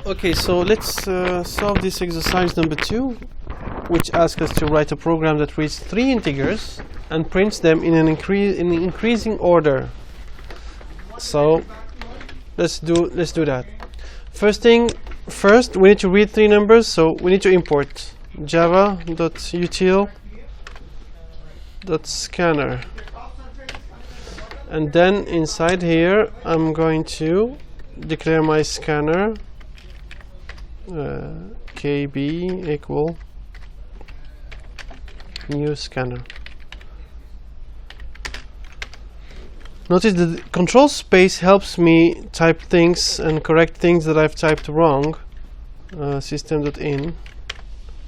Okay, so let's solve this exercise number 2, which asks us to write a program that reads 3 integers and prints them in an increasing order. So let's do that. First, we need to read 3 numbers, so we need to import java.util.scanner, and then inside here I'm going to declare my scanner kb equal new scanner. Notice that the control space helps me type things and correct things that I've typed wrong. System.in.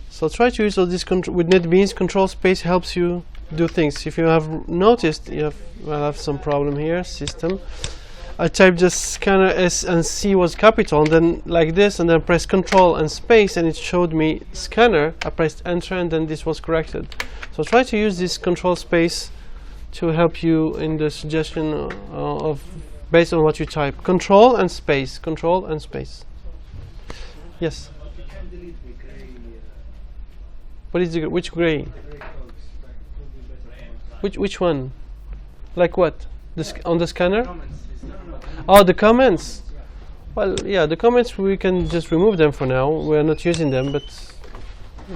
So try to use all this with NetBeans. Control space helps you do things. If you have noticed, I have some problem here. System. I typed just scanner S and C was capital, and then like this, and then press Control and space, and it showed me scanner. I pressed Enter, and then this was corrected. So try to use this control space to help you in the suggestion of based on what you type. Control and space. Control and space. Yes. You can delete the gray. What is the which gray? Which one? Like what? On the scanner? Oh, the comments. Well, yeah, the comments we can just remove them for now. We are not using them, but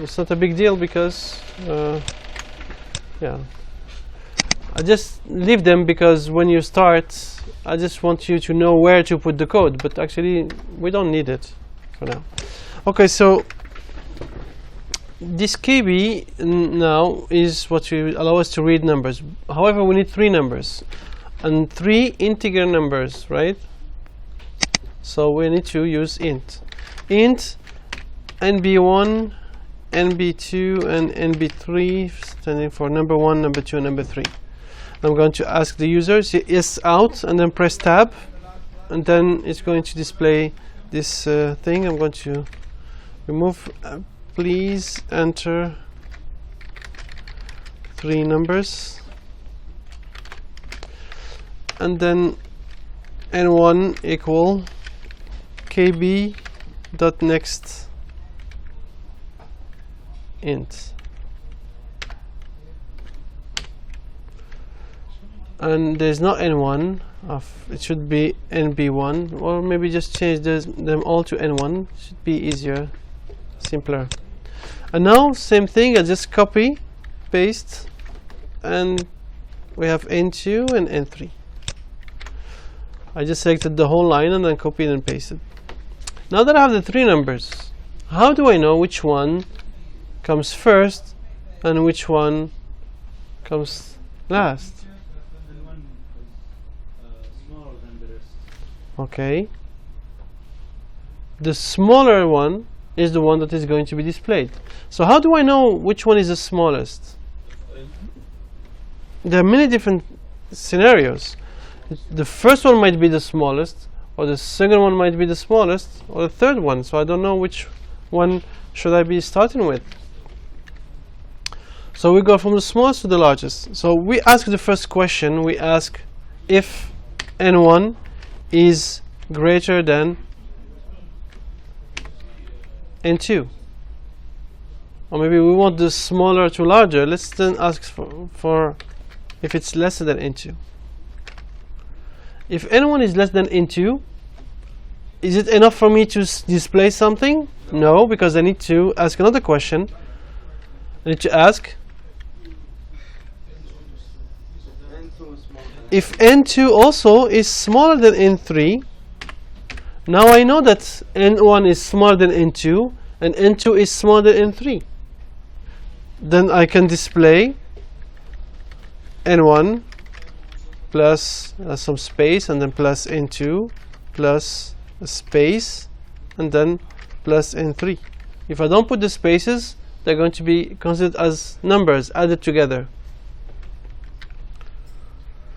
it's not a big deal because, yeah. I just leave them because when you start, I just want you to know where to put the code. But actually, we don't need it for now. Okay, so this KB now is what will allow us to read numbers. However, we need 3 numbers and 3 integer numbers, right? So we need to use int nb1, nb2, and nb3, standing for number 1, number 2, and number 3. I'm going to ask the user yes out, and then press tab, and then it's going to display this thing. I'm going to remove. Please enter 3 numbers, and then n1 equal kb dot next int, and there's not n1 it should be nb1, or maybe just change them all to n1. Should be easier, simpler. And now same thing, I just copy paste, and we have n2 and n3. I just selected the whole line and then copied and pasted. Now that I have the 3 numbers, how do I know which one comes first and which one comes last? Okay. The smaller one is the one that is going to be displayed. So how do I know which one is the smallest? There are many different scenarios. The first one might be the smallest, or the second one might be the smallest, or the third one. So I don't know which one should I be starting with. So we go from the smallest to the largest. So we ask the first question. We ask if n1 is greater than n2. Or maybe we want the smaller to larger. Let's then ask for if it's less than n2. If n1 is less than n2, is it enough for me to display something? No, because I need to ask another question. I need to ask if n2 also is smaller than n3. Now I know that n1 is smaller than n2 and n2 is smaller than n3. Then I can display n1 plus some space, and then plus n2 plus a space, and then plus n3. If I don't put the spaces, they're going to be considered as numbers added together.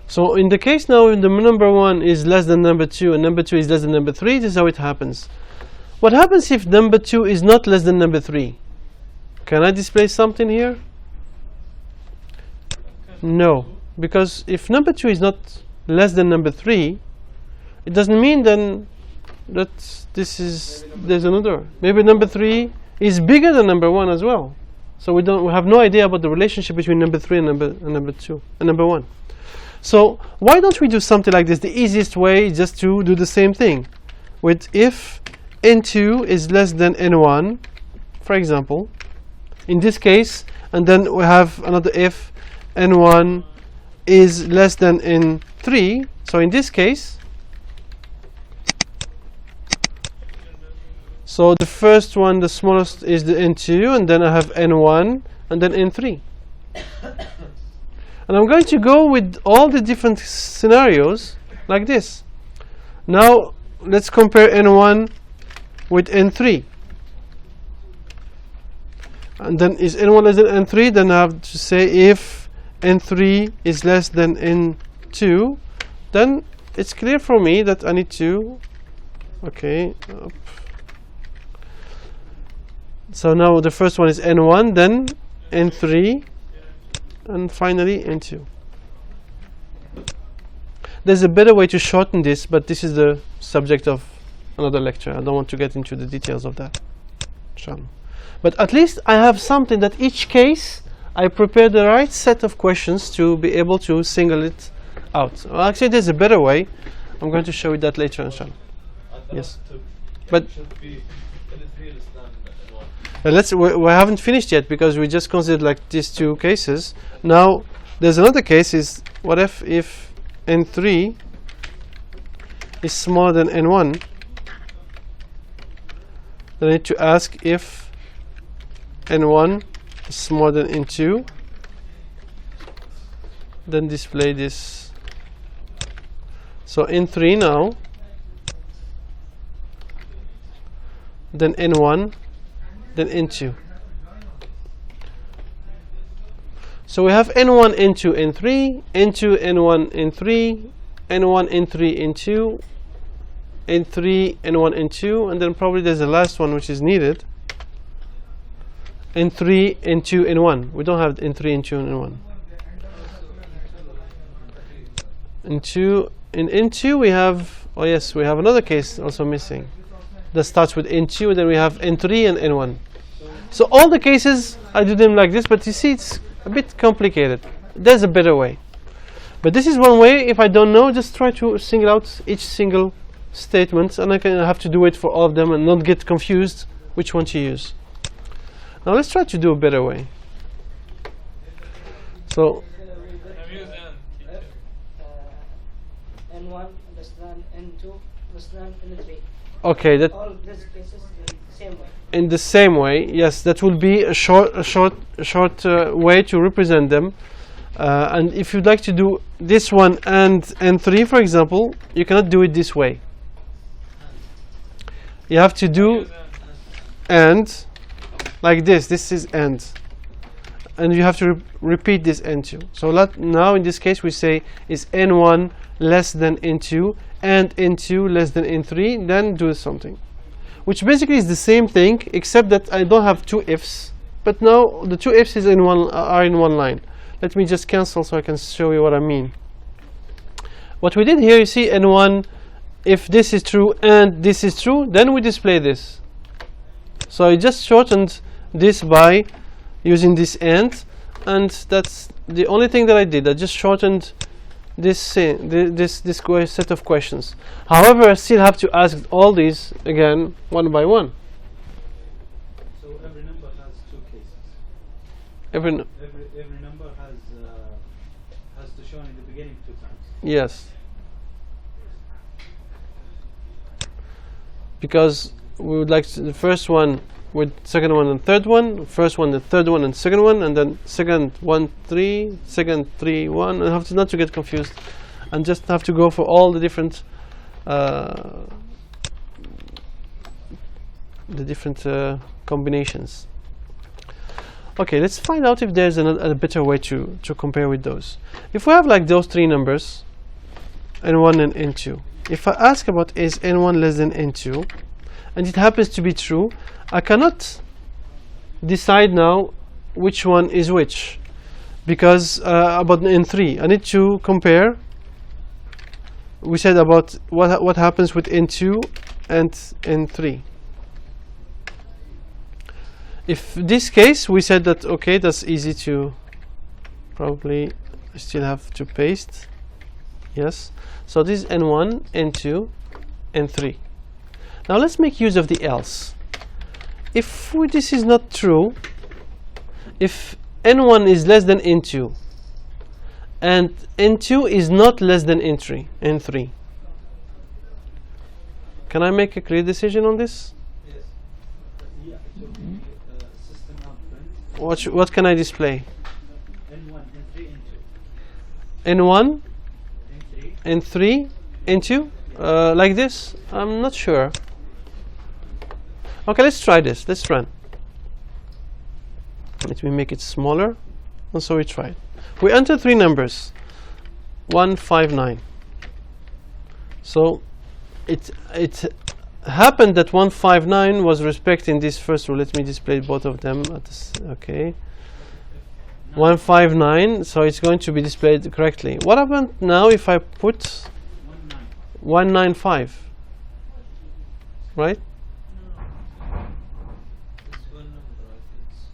So in the case now, if the number 1 is less than number 2 and number 2 is less than number 3, this is how it happens. What happens if number 2 is not less than number 3? Can I display something here? No, because if number 2 is not less than number 3, it doesn't mean then that there's another. Maybe number 3 is bigger than number 1 as well. So we have no idea about the relationship between number 3 and number 2 and number 1. So why don't we do something like this? The easiest way is just to do the same thing with if n2 is less than n1, for example, in this case, and then we have another if n1 is less than n3. So in this case, so the first one, the smallest, is the n2, and then I have n1 and then n3. And I'm going to go with all the different scenarios like this. Now let's compare n1 with n3. And then is n1 less than n3? Then I have to say if n3 is less than n2, then it's clear for me that I need to, okay. So now the first one is n1, then n3, and finally n2. There's a better way to shorten this, but this is the subject of another lecture. I don't want to get into the details of that. But at least I have something that each case I prepare the right set of questions to be able to single it out. Well, actually, there's a better way. I'm going to show you that later, inshallah. Yes. But we haven't finished yet because we just considered like these two cases. Now there's another case, is what if n3 is smaller than n1? Then I need to ask if n1 is smaller than n2. Then display this. So n3 now, then n1, then n2. So we have n1, n2, n3, n2, n1, n3, n1, n3, n2, n3, n1, n2, and then probably there's the last one which is needed, n3, n2, n1. We don't have n3, n2, and n1. In n2 we have, oh yes, we have another case also missing that starts with n2, and then we have n3 and n1. So all the cases I do them like this, but you see it's a bit complicated. There's a better way, but this is one way. If I don't know, just try to single out each single statement, and I can have to do it for all of them and not get confused which one to use. Now let's try to do a better way. So n1 less than n2 less than n3. Okay, that all these cases in the same way. In the same way, yes, that will be a short way to represent them. And if you'd like to do this one and n3, for example, you cannot do it this way. You have to do and like this. This is and you have to repeat this n2. So now in this case we say is n1 less than n2 and n2 less than n3, then do something, which basically is the same thing, except that I don't have two ifs, but now the two ifs are in one line. Let me just cancel so I can show you what I mean. What we did here, you see n1, if this is true and this is true, then we display this. So I just shortened this by using this and that's the only thing that I did. I just shortened this set of questions. However, I still have to ask all these again one by one. So every number has two cases. Every number has to show in the beginning 2 times. Yes. Because we would like the first one with second one and third one, first one, the third one and second one, and then second 1 3, second 3 1, and have to not to get confused, and just have to go for all the different combinations. Okay, let's find out if there's a better way to compare with those. If we have like those 3 numbers, n1 and n2, if I ask about is n1 less than n2, and it happens to be true, I cannot decide now which one is which, because about n3 I need to compare. We said about what happens with n2 and n3. If this case, we said that, okay, that's easy to, probably still have to paste. Yes. So this is n1, n2, n3. Now let's make use of the else. If this is not true, if n1 is less than n2 and n2 is not less than n3, can I make a clear decision on this? Yes. Yeah, it will be system out print. What can I display? N1, N3, N1, N2. N3. N3, N2? Like this? I'm not sure. Okay, let's try this. Let's run. Let me make it smaller. And so we try it. We enter 3 numbers. 1, 5, 9. So it happened that 159 was respecting this first rule. Let me display both of them at this. Okay. 159, so it's going to be displayed correctly. What happened now if I put 195? Right? It's one number, right? It's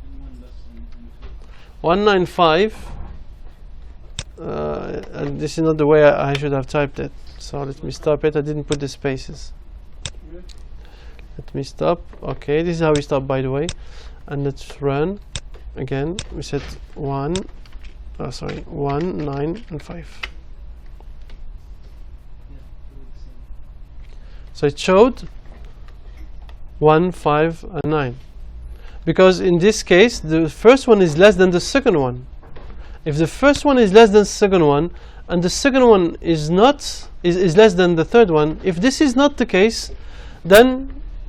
N1 less than N2. 195. And this is not the way I should have typed it. So let me stop it. I didn't put the spaces. Let me stop. Okay, this is how we stop, by the way. And let's run again. We said 1, 9, and 5. So it showed 1, 5, and 9. Because in this case, the first one is less than the second one. If the first one is less than the second one, and the second one is not is less than the third one, if this is not the case, then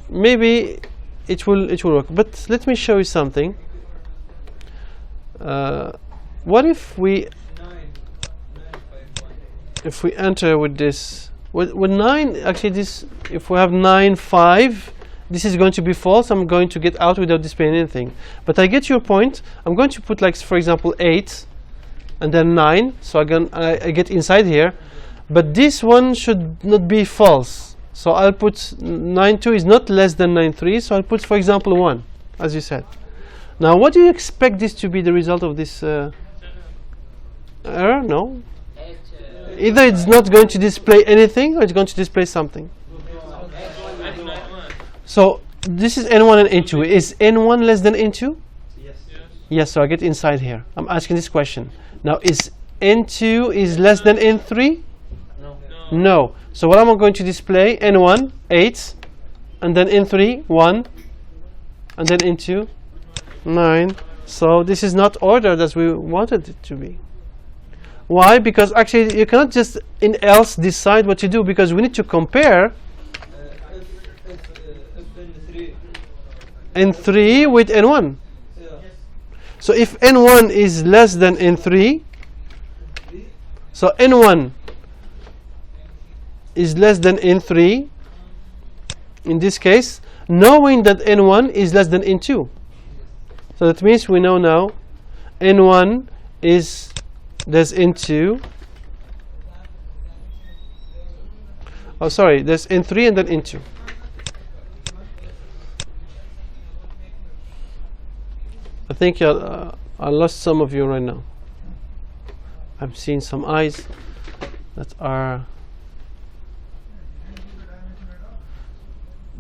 maybe it will work. But let me show you something. What if we enter with this with 9? Actually, this, if we have 9, 5, this is going to be false. I'm going to get out without displaying anything. But I get your point. I'm going to put, like, for example, 8 and then 9. So again, I get inside here. But this one should not be false. So I'll put 9.2 is not less than 9.3. So I'll put, for example, 1, as you said. Now, what do you expect this to be the result of this error? No. Either it's not going to display anything, or it's going to display something. So this is N1 and N2. Is N1 less than N2? Yes. Yes, so I get inside here. I'm asking this question. Now, is N2 is less than N3? No. No. So what am I going to display? N1, 8, and then N3, 1, and then N2, 9. So this is not ordered as we wanted it to be. Why? Because actually you cannot just in else decide what to do, because we need to compare N3 with N1. So if N1 is less than N3, so N1 is less than N3 in this case, knowing that N1 is less than N2. So that means we know now N1 is there's N2. Oh, sorry, there's N3 and then N2. I think I lost some of you right now. I'm seeing some eyes that are.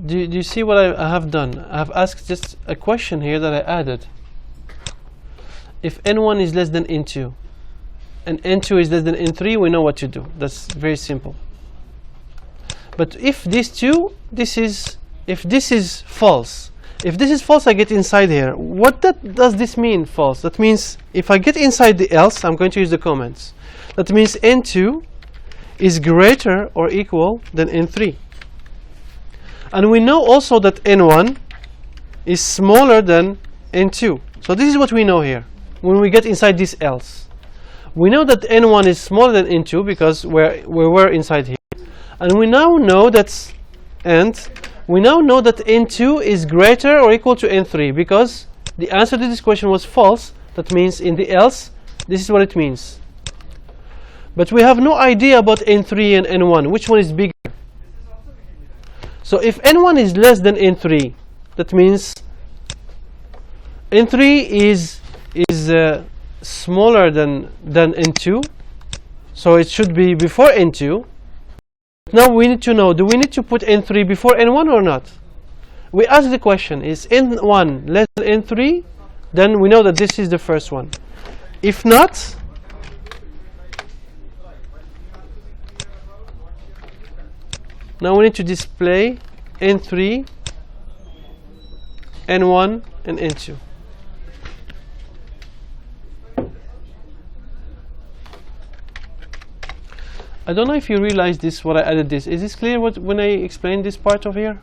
Do you see what I have done? I have asked just a question here that I added. If N1 is less than N2 and N2 is less than N3, we know what to do. That's very simple. But if these two, if this is false, if this is false, I get inside here. What does this mean, false? That means if I get inside the else, I'm going to use the comments. That means N2 is greater or equal than N3. And we know also that N1 is smaller than N2. So this is what we know here when we get inside this else. We know that N1 is smaller than N2 because we were inside here. And we now know that N2 is greater or equal to N3 because the answer to this question was false. That means in the else, this is what it means. But we have no idea about N3 and N1. Which one is bigger? So if n1 is less than n3, that means n3 is smaller than n2, so it should be before n2. Now we need to know, do we need to put n3 before n1 or not? We ask the question, is n1 less than n3? Then we know that this is the first one. If not, now we need to display n3, n1, and n2. I don't know if you realize this, what I added this. Is this clear when I explain this part of here?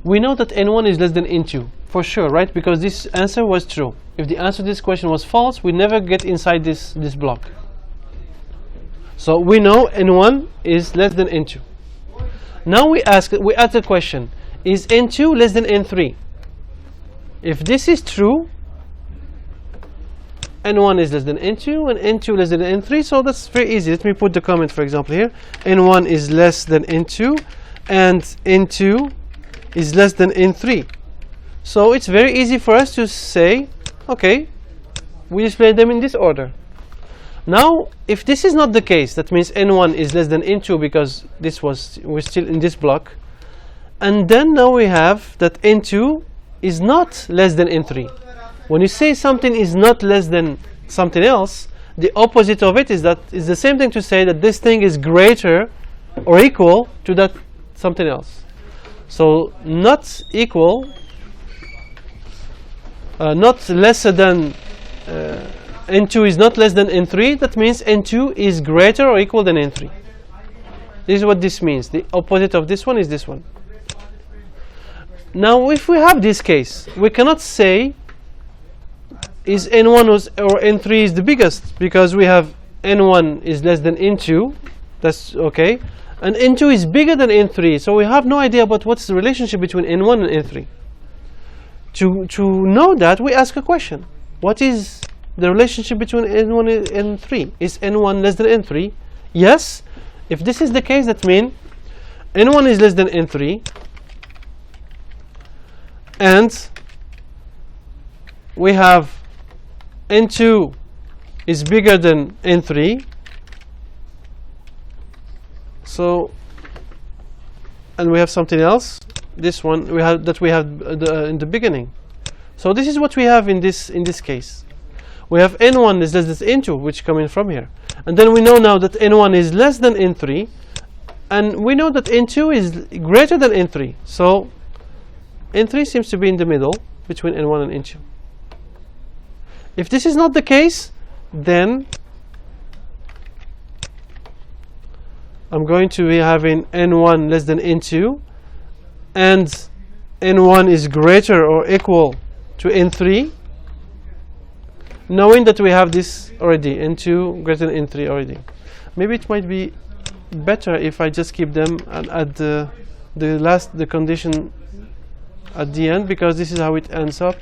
We know that n1 is less than n2, for sure, right? Because this answer was true. If the answer to this question was false, we never get inside this block. So we know n1 is less than n2. Now we ask the question, is n2 less than n3? If this is true, n1 is less than n2 and n2 less than n3, so that's very easy. Let me put the comment, for example, here. n1 is less than n2 and n2 is less than n3. So it's very easy for us to say, okay, we display them in this order. Now, if this is not the case, that means n1 is less than n2 because we're still in this block. And then now we have that n2 is not less than n3. When you say something is not less than something else, the opposite of it is the same thing to say that this thing is greater or equal to that something else. So not equal, not lesser than n2 is not less than n3. That means n2 is greater or equal than n3. This is what this means. The opposite of this one is this one. Now, if we have this case, we cannot say is n1 or n3 is the biggest, because we have n1 is less than n2. That's okay. And n2 is bigger than n3. So we have no idea about what's the relationship between n1 and n3. To know that, we ask a question. What is the relationship between n1 and n3? Is n1 less than n3? Yes. If this is the case, that means n1 is less than n3. And we have n2 is bigger than n3. So, and we have something else. This one we have in the beginning. So this is what we have in this case. We have n1 is less than n2, which coming from here, and then we know now that n1 is less than n3, and we know that n2 is greater than n3. So n3 seems to be in the middle between n1 and n2. If this is not the case, then I'm going to be having n1 less than n2, and n1 is greater or equal to n3, knowing that we have this already, n2 greater than n3 already. Maybe it might be better if I just keep them and add the condition at the end, because this is how it ends up.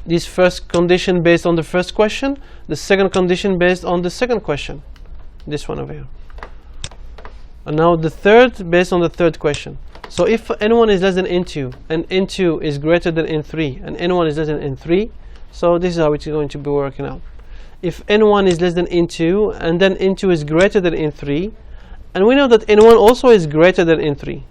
This first condition based on the first question, the second condition based on the second question, this one over here, and now the third based on the third question. So if n1 is less than n2 and n2 is greater than n3 and n1 is less than n3, so this is how it's going to be working out. If n1 is less than n2 and then n2 is greater than n3, and we know that n1 also is greater than n3,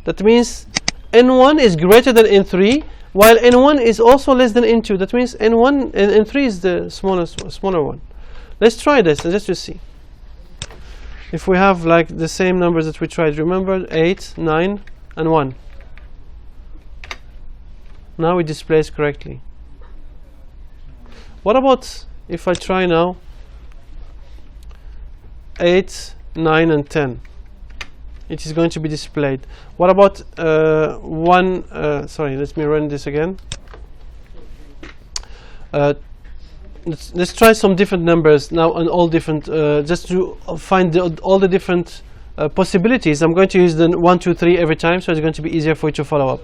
that means n1 is greater than n3 while n1 is also less than n2. That means n1 and n3 is the smaller one. Let's try this just to see. If we have like the same numbers that we tried, remember 8, 9, and 1. Now it displays correctly. What about if I try now 8, 9, and 10? It is going to be displayed. What about sorry, let me run this again. Let's try some different numbers now, and all different, just to find all the different possibilities. I'm going to use the 1, 2, 3 every time, so it's going to be easier for you to follow up.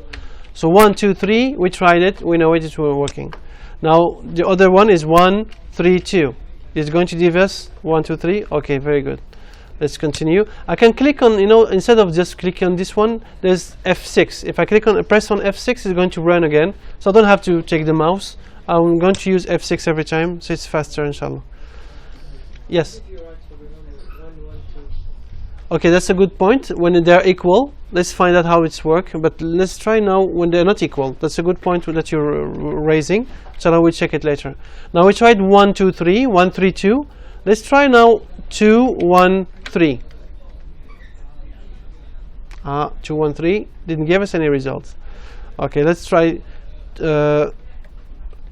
So 1, 2, 3, we tried it, we know it is working. Now the other one is 1, 3, 2. Is it going to give us 1, 2, 3? Okay, very good. Let's continue. I can click on, instead of just clicking on this one, there's F6. If I press on F6, it's going to run again. So I don't have to take the mouse. I'm going to use F6 every time, so it's faster, inshallah. Yes? Okay, that's a good point. When they're equal, let's find out how it's work. But let's try now when they're not equal. That's a good point that you're raising. So we'll check it later. Now we tried 1, 2, 3, 1, 3, 2. Let's try now 2, 1, 3. 2, 1, 3 didn't give us any results. Okay, let's try 2,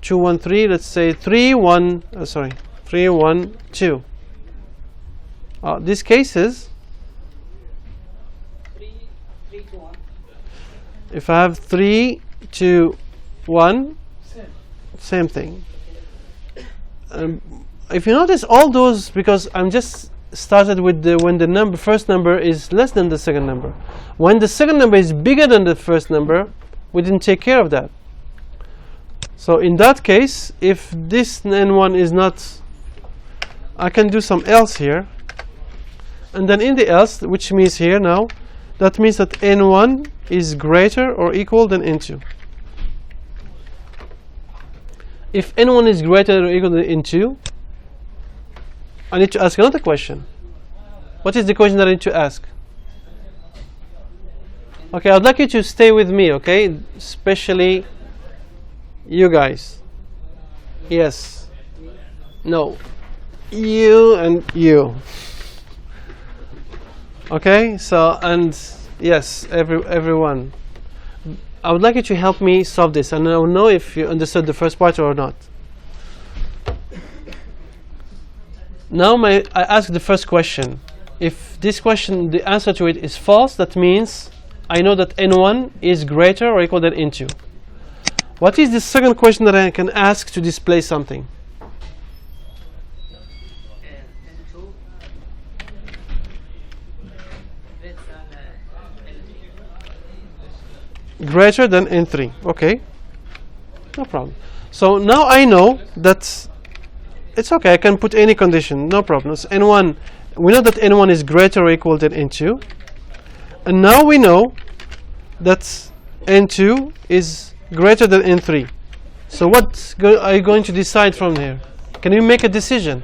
1, 3. Let's say 3, 1. 3, 1, 2. These cases, 3, 2, 1. if I have 3, 2, 1, same thing. If you notice all those, because I'm just started with when the first number is less than the second number. When the second number is bigger than the first number, we didn't take care of that. So in that case, if this n1 is not, I can do some else here. And then in the else, which means here now, that means that n1 is greater or equal than n2. If n1 is greater or equal than n2, I need to ask another question. What is the question that I need to ask? Okay, I'd like you to stay with me, okay? Especially you guys. Yes. No. You and you. Okay, so, and yes, everyone. I would like you to help me solve this, and I will know if you understood the first part or not. Now I ask the first question. If this question, the answer to it is false, that means I know that n1 is greater or equal than n2. What is the second question that I can ask to display something? Greater than n3. Okay, no problem. So now I know that it's okay. I can put any condition, no problem. So n1, we know that n1 is greater or equal than n2, and now we know that n2 is greater than n3. So what are you going to decide from here? Can you make a decision?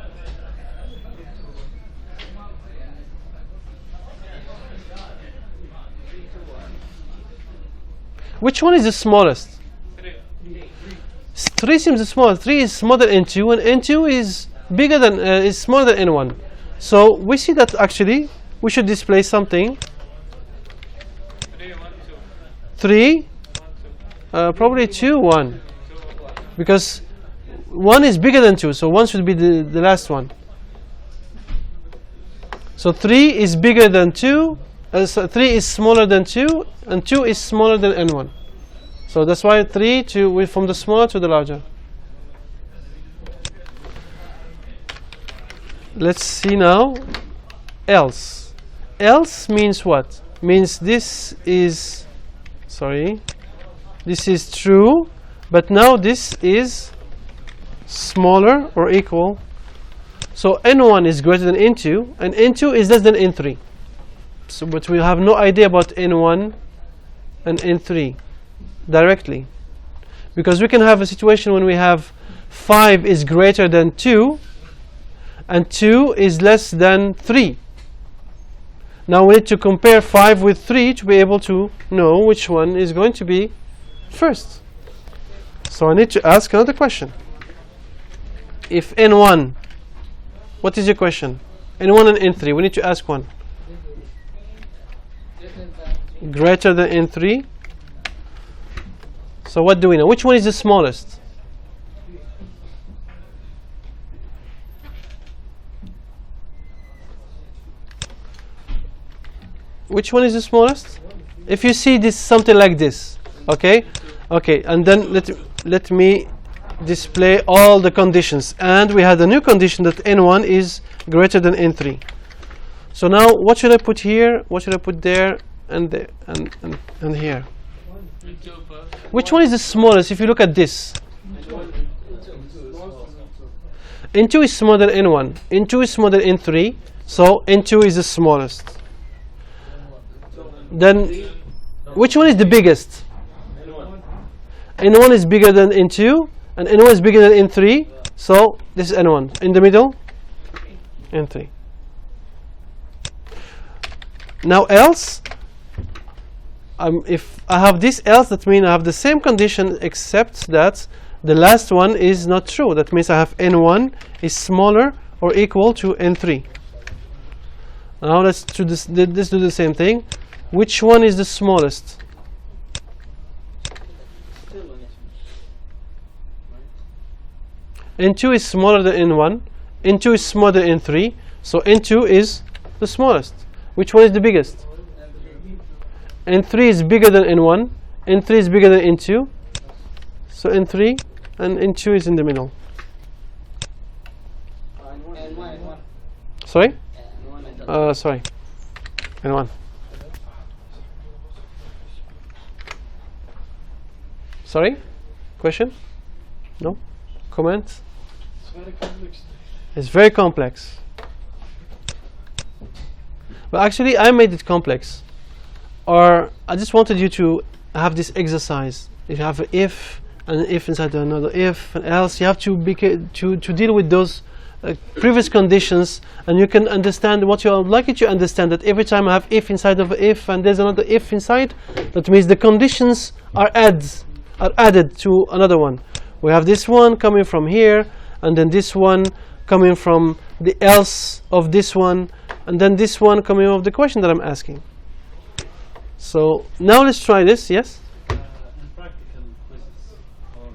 Which one is the smallest? 3 seems the smallest. 3 is smaller than n2, and n2 is bigger than is smaller than n1. So we see that actually we should display something. 3, probably 2, 1, because 1 is bigger than 2, so 1 should be the last one. So 3 is bigger than 2. So 3 is smaller than 2, and 2 is smaller than n1. So that's why 3 to from the smaller to the larger. Let's see now. Else. Else means what? Means this is, this is true, but now this is smaller or equal. So n1 is greater than n2, and n2 is less than n3. So, but we have no idea about n1 and n3 directly, because we can have a situation when we have 5 is greater than 2 and 2 is less than 3. Now we need to compare 5 with 3 to be able to know which one is going to be first. So I need to ask another question. If n1, what is your question? n1 and n3, we need to ask one. Greater than n3. So what do we know? Which one is the smallest? Which one is the smallest? If you see this something like this, okay, and then let me display all the conditions, and we had a new condition that n1 is greater than n3. So now what should I put here? What should I put there? And there and here. Which one is the smallest if you look at this? n2 is smaller than n1. n2 is smaller than n3. So N2 is the smallest. Then, which one is the biggest? N1 is bigger than N2, and N1 is bigger than N3. So this is N1. In the middle, N3. Now else, if I have this else, that means I have the same condition except that the last one is not true. That means I have N1 is smaller or equal to N3. Now let's do the same thing. Which one is the smallest? N2 is smaller than N1. N2 is smaller than N3. So N2 is the smallest. Which one is the biggest? N3 is bigger than N1. N3 is bigger than N2. So N3 and N2 is in the middle. Sorry? Sorry. N1. Sorry? Question? No? Comment? It's very complex. It's very complex. But actually, I made it complex. Or I just wanted you to have this exercise. If you have an if and an if inside another if and else, you have to deal with those previous conditions, and you can understand what you would like you to understand, that every time I have if inside of if and there's another if inside, that means the conditions are added to another one. We have this one coming from here, and then this one coming from the else of this one, and then this one coming of the question that I'm asking. So now let's try this. Yes? In practical quizzes, or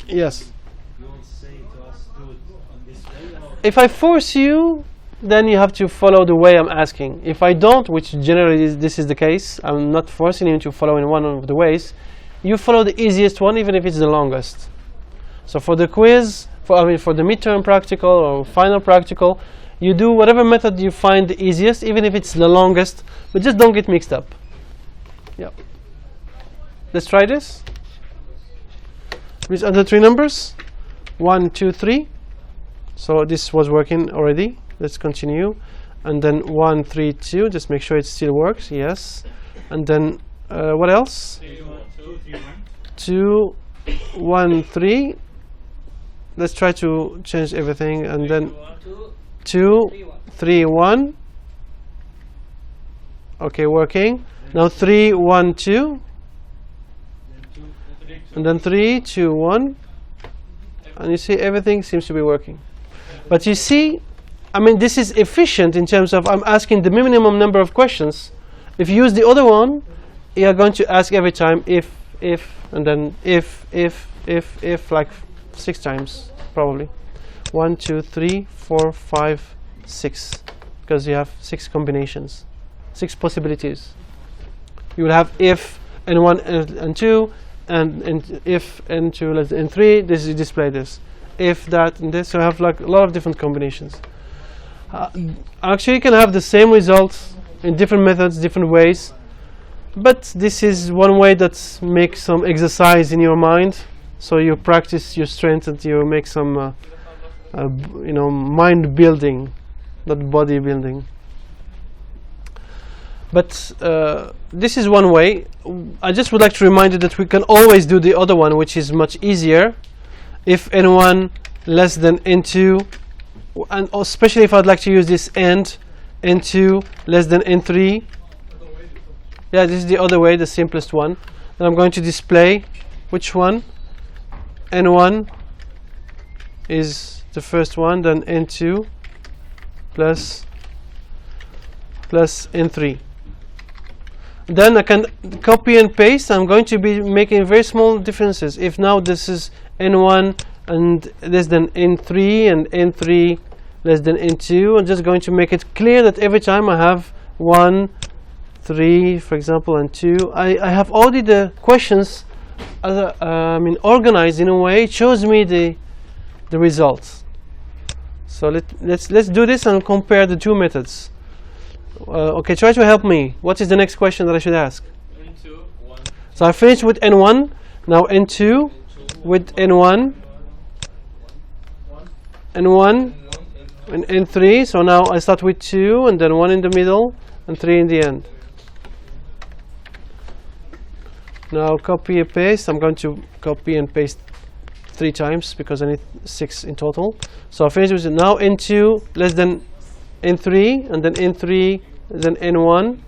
Yes. you will say to us, do it on this way, or If I force you, then you have to follow the way I'm asking. If I don't, which generally this is the case, I'm not forcing you to follow in one of the ways, you follow the easiest one, even if it's the longest. So for the quiz, for the midterm practical or final practical, you do whatever method you find the easiest, even if it's the longest, but just don't get mixed up. Yep. Let's try this. These are the three numbers. 1, 2, 3. So this was working already. Let's continue. And then 1, 3, 2. Just make sure it still works. Yes. And then what else? 2, 1, 3. Let's try to change everything. And then 2, 3, 1. Okay, working. Now 3, 1, 2. And then 3, 2, 1. And you see everything seems to be working. But you see, I mean, this is efficient in terms of I'm asking the minimum number of questions. If you use the other one, you are going to ask every time if, and then if, like 6 times, probably. 1, 2, 3, 4, 5, 6. Because you have 6 combinations, 6 possibilities. You will have if n1 and 2, and if n2 less than n3, this is display this. If that and this, so you have like a lot of different combinations. Actually, you can have the same results in different methods, different ways. But this is one way that makes some exercise in your mind. So you practice your strength and you make some, mind building, not body building. But this is one way. I just would like to remind you that we can always do the other one, which is much easier. If n1 less than n2, and especially if I'd like to use this and n2 less than n3. Yeah, this is the other way, the simplest one. Then I'm going to display which one. n1 is the first one, then n2 plus n3. Then I can copy and paste. I'm going to be making very small differences. If now this is n1 and less than n3 and n3 less than n2, I'm just going to make it clear that every time I have 1, 3, for example, and 2, I have already the questions organized in a way. It shows me the results. So let's do this and compare the two methods. Okay, try to help me. What is the next question that I should ask? n2, 1. So I finished with n1. Now n2 with n1. n1 in N3. So now I start with 2 and then 1 in the middle and 3 in the end. Now copy and paste. I'm going to copy and paste 3 times because I need 6 in total. So I finish with it. Now N2 less than N3 and then N3 then N1.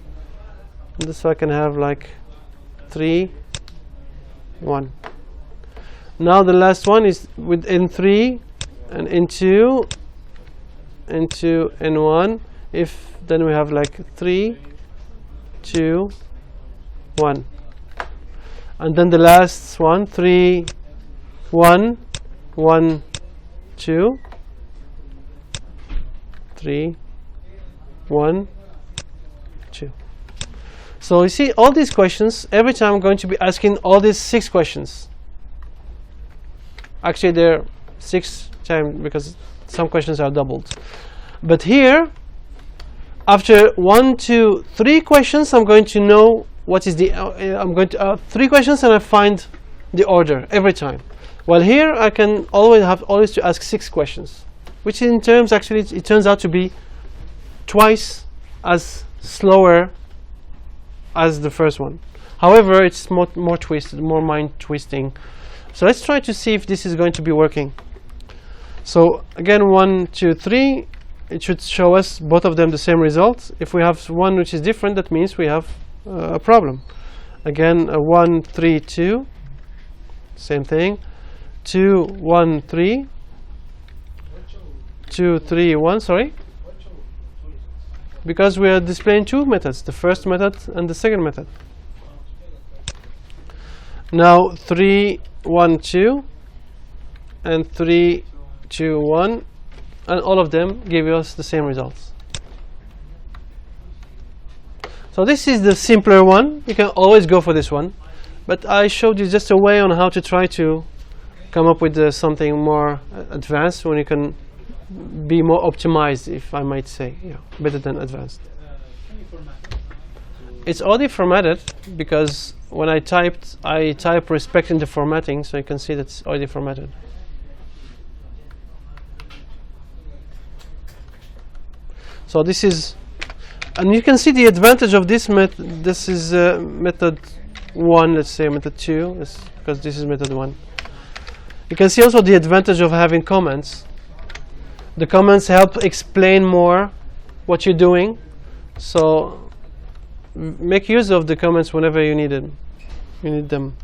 And so I can have like 3, 1. Now the last one is with N3 and N2 into N1. If then we have like 3, 2, 1. And then the last one, 3, 1, 1, 2, 3, 1, 2. So you see all these questions, every time I'm going to be asking all these 6 questions. Actually they're 6 times because some questions are doubled. But here, after 1, 2, 3 questions, I'm going to know what is the, I'm going to, 3 questions and I find the order every time. While here I can always to ask 6 questions, which in terms actually it turns out to be twice as slower as the first one. However, it's more twisted, more mind twisting. So let's try to see if this is going to be working. So again, 1, 2, 3, it should show us both of them the same result. If we have one which is different, that means we have a problem. Again, 1, 3, 2, same thing. 2, 1, 3, 2, 3, 1, sorry. Because we are displaying 2 methods, the first method and the second method. Now 3, 1, 2 and 3, 2, 1, and all of them give us the same results. So this is the simpler one. You can always go for this one, but I showed you just a way on how to try to come up with something more advanced, when you can be more optimized, if I might say, yeah, better than advanced. It's already formatted because when I type respecting the formatting, so you can see that's already formatted. So this is, and you can see the advantage of this method. This is method 1, let's say method 2, because this is method 1. You can see also the advantage of having comments. The comments help explain more what you're doing. So make use of the comments whenever you need them.